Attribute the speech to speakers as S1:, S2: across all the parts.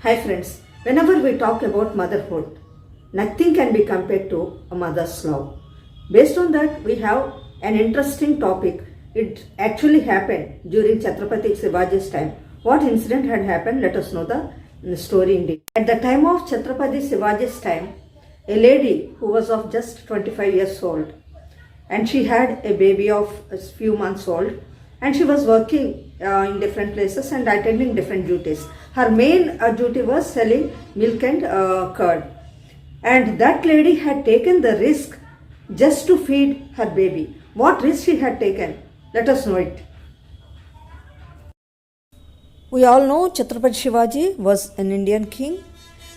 S1: Hi friends, whenever we talk about motherhood, nothing can be compared to a mother's love. Based on that, we have an interesting topic. It actually happened during Chhatrapati Shivaji's time. What incident had happened? Let us know the story in detail. At the time of Chhatrapati Shivaji's time, a lady who was of just 25 years old and she had a baby of a few months old and she was working in different places and attending different duties. Her main duty was selling milk and curd, and that lady had taken the risk just to feed her baby. What risk she had taken? Let us know it. We all know Chhatrapati Shivaji was an Indian king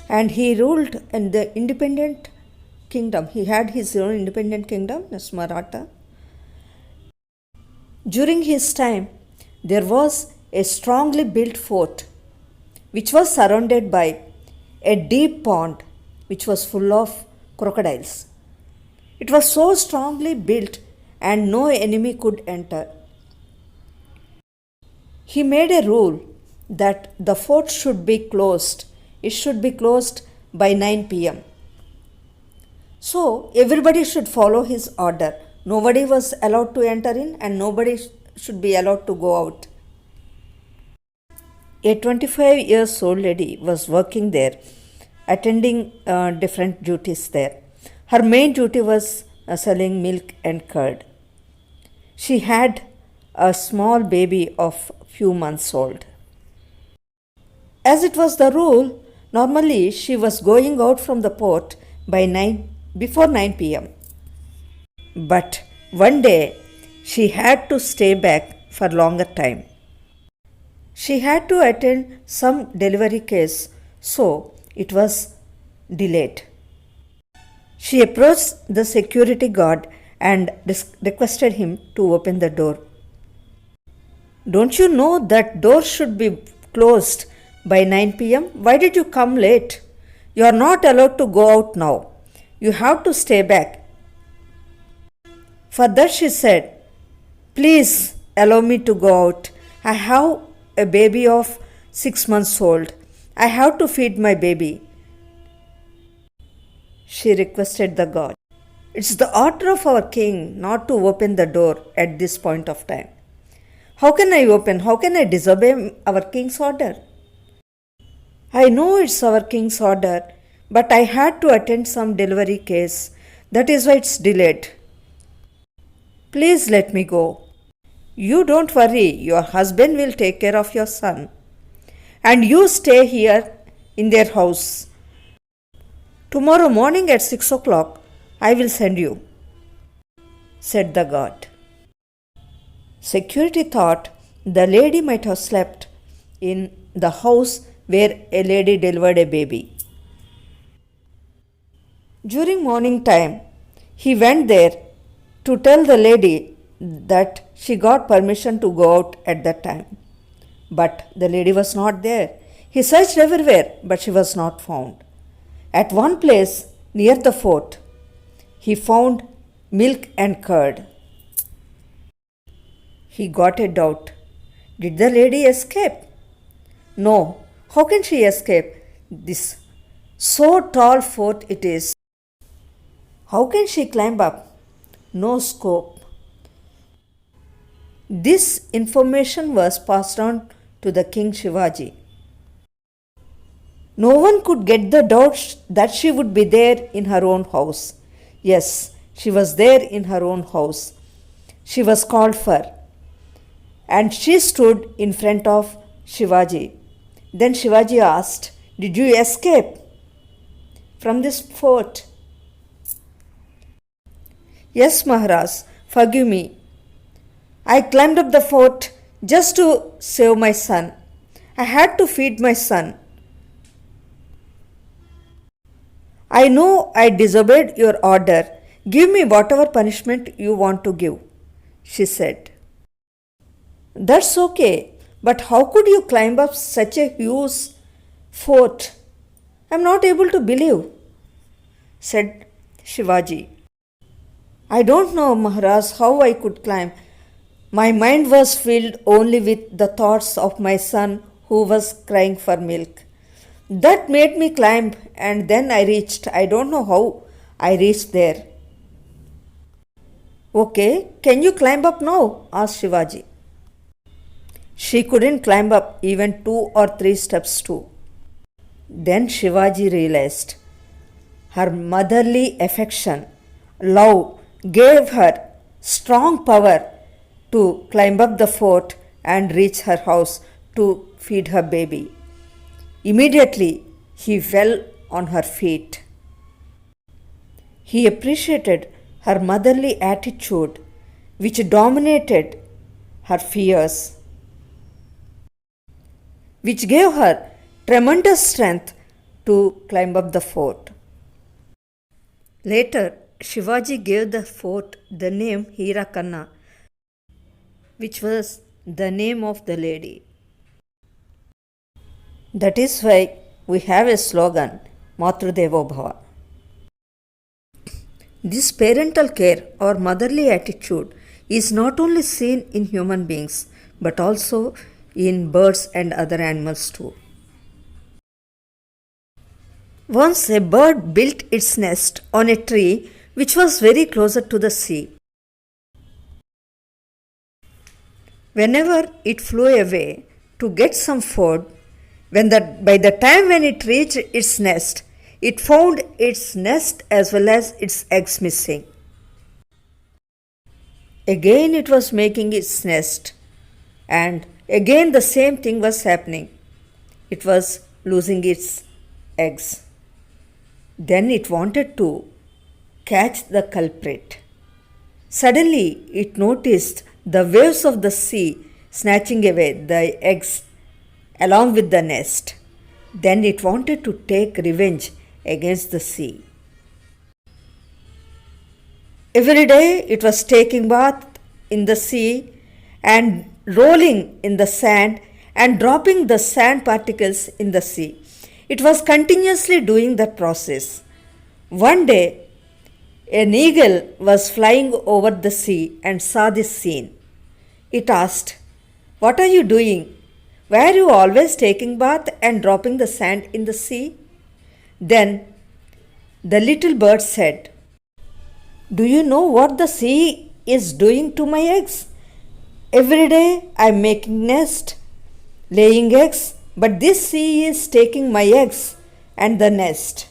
S1: and he ruled in the independent kingdom. He had his own independent kingdom, that's Maratha. During his time, there was a strongly built fort which was surrounded by a deep pond which was full of crocodiles. It was so strongly built and no enemy could enter. He made a rule that the fort should be closed. It should be closed by 9 pm. So everybody should follow his order. Nobody was allowed to enter in and nobody should be allowed to go out. A 25 years old lady was working there, attending different duties there. Her main duty was selling milk and curd. She had a small baby of few months old. As it was the rule, normally she was going out from the port before 9 pm. But one day she had to stay back for longer time. She had to attend some delivery case, so it was delayed. She approached the security guard and requested him to open the door. Don't you know that door should be closed by 9 pm? Why did you come late? You are not allowed to go out now. You have to stay back. For that she said, please allow me to go out. I have a baby of 6 months old. I have to feed my baby. She requested the God. It's the order of our king not to open the door at this point of time. How can I open? How can I disobey our king's order? I know it's our king's order, but I had to attend some delivery case. That is why it's delayed. Please let me go. You don't worry, your husband will take care of your son. And you stay here in their house. Tomorrow morning at 6 o'clock, I will send you, said the guard. Security thought the lady might have slept in the house where a lady delivered a baby. During morning time, he went there to tell the lady that she got permission to go out at that time. But the lady was not there. He searched everywhere, but she was not found. At one place near the fort, he found milk and curd. He got a doubt. Did the lady escape? No. How can she escape? This so tall fort it is. How can she climb up? No scope. This information was passed on to the King Shivaji. No one could get the doubt that she would be there in her own house. Yes, she was there in her own house. She was called for, and she stood in front of Shivaji. Then Shivaji asked, did you escape from this fort? Yes, Maharaj, forgive me. I climbed up the fort just to save my son. I had to feed my son. I know I disobeyed your order. Give me whatever punishment you want to give, she said. That's okay, but how could you climb up such a huge fort? I'm not able to believe, said Shivaji. I don't know, Maharaj, how I could climb. My mind was filled only with the thoughts of my son who was crying for milk. That made me climb, and then I reached. I don't know how I reached there. Okay, can you climb up now? Asked Shivaji. She couldn't climb up even 2 or 3 steps too. Then Shivaji realized her motherly affection, love gave her strong power to climb up the fort and reach her house to feed her baby. Immediately, he fell on her feet. He appreciated her motherly attitude, which dominated her fears, which gave her tremendous strength to climb up the fort. Later, Shivaji gave the fort the name Hirakanna, which was the name of the lady. That is why we have a slogan, Matrudevo Bhava. This parental care or motherly attitude is not only seen in human beings but also in birds and other animals too. Once a bird built its nest on a tree which was very closer to the sea. Whenever it flew away to get some food, by the time when it reached its nest, it found its nest as well as its eggs missing. Again it was making its nest, and again the same thing was happening. It was losing its eggs. Then it wanted to catch the culprit. Suddenly it noticed the waves of the sea snatching away the eggs along with the nest. Then it wanted to take revenge against the sea. Every day it was taking bath in the sea and rolling in the sand and dropping the sand particles in the sea. It was continuously doing that process. One day, an eagle was flying over the sea and saw this scene. It asked, "What are you doing? Why are you always taking bath and dropping the sand in the sea?" Then the little bird said, "Do you know what the sea is doing to my eggs? Every day I am making nest, laying eggs, but this sea is taking my eggs and the nest.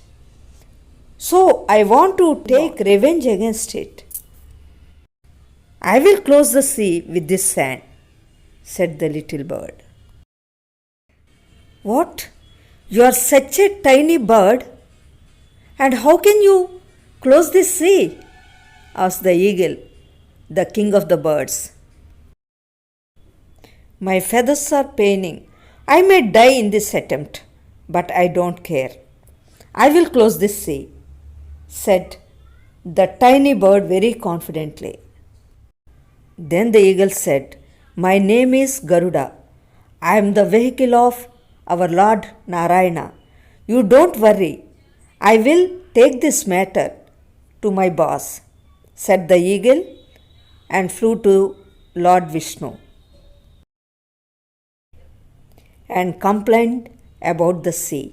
S1: So I want to take revenge against it. I will close the sea with this sand," said the little bird. "What? You are such a tiny bird, and how can you close this sea?" asked the eagle, the king of the birds. "My feathers are paining. I may die in this attempt, but I don't care. I will close this sea," said the tiny bird very confidently. Then the eagle said, "My name is Garuda. I am the vehicle of our Lord Narayana. You don't worry. I will take this matter to my boss," said the eagle and flew to Lord Vishnu and complained about the sea.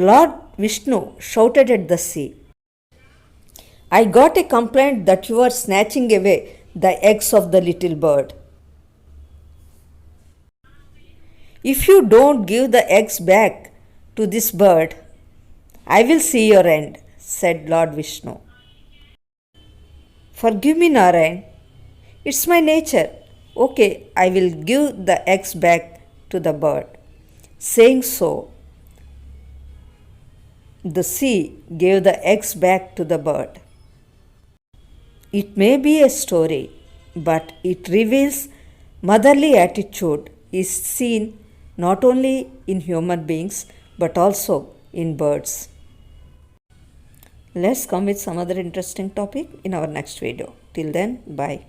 S1: Lord Vishnu shouted at the sea, "I got a complaint that you are snatching away the eggs of the little bird. If you don't give the eggs back to this bird, I will see your end," said Lord Vishnu. "Forgive me, Narayan. It's my nature. Okay, I will give the eggs back to the bird." Saying so, the sea gave the eggs back to the bird. It may be a story, but it reveals motherly attitude is seen not only in human beings but also in birds. Let's come with some other interesting topic in our next video. Till then, bye.